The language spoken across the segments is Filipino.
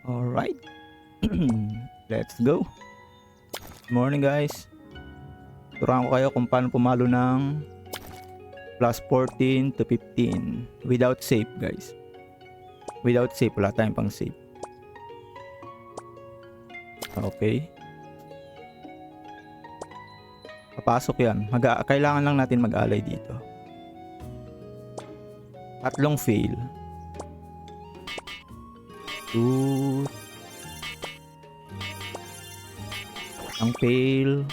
Alright. Let's go. Good morning guys. Turuan ko kayo kung paano pumalo ng plus 14 to 15 without save guys. Without save, wala tayong pang save. Okay. Papasok yan. Kailangan lang natin mag-alay dito. Tatlong fail. 2 ang fail.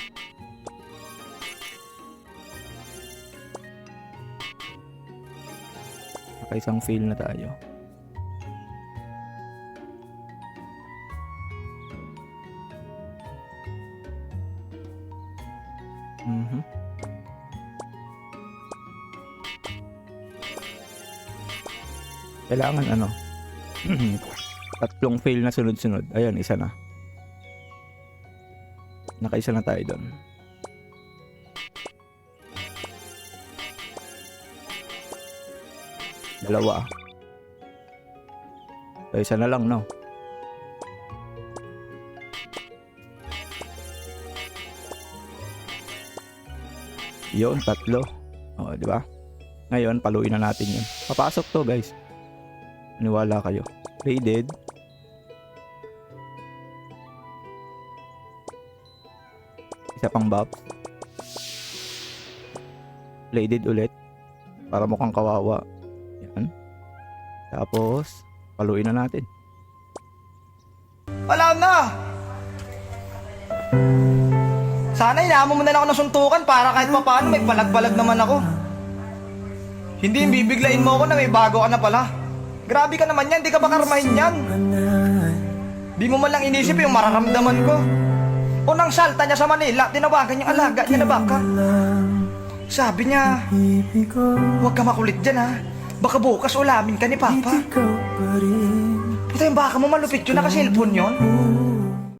Isang fail na tayo. Kailangan ano? Tatlong fail na sunod-sunod. Ayan, isa na. Nakaisa na tayo doon. Dalawa. So, isa na lang, no? Yun, tatlo. O, di ba? Ngayon, paluin na natin yun. Papasok to, guys. Maniwala kayo. Raided. Isa pang buff. Bladed ulit. Para mukhang kawawa. Yan. Tapos, paluin na natin. Wala na! Sana inaamo mo na lang ako ng suntukan para kahit papaano may palag-palag naman ako. Hindi yung bibiglain mo ako na may bago ka na pala. Grabe ka naman yan, di ka ba karmahin yan? Di mo man lang inisip yung mararamdaman ko. Unang salta niya sa Manila, tinawagan yung alaga niya na baka. Sabi niya, huwag ka makulit dyan ha. Baka bukas ulamin ka ni Papa. Puta yung baka mo malupit yun, naka-cellphone yun.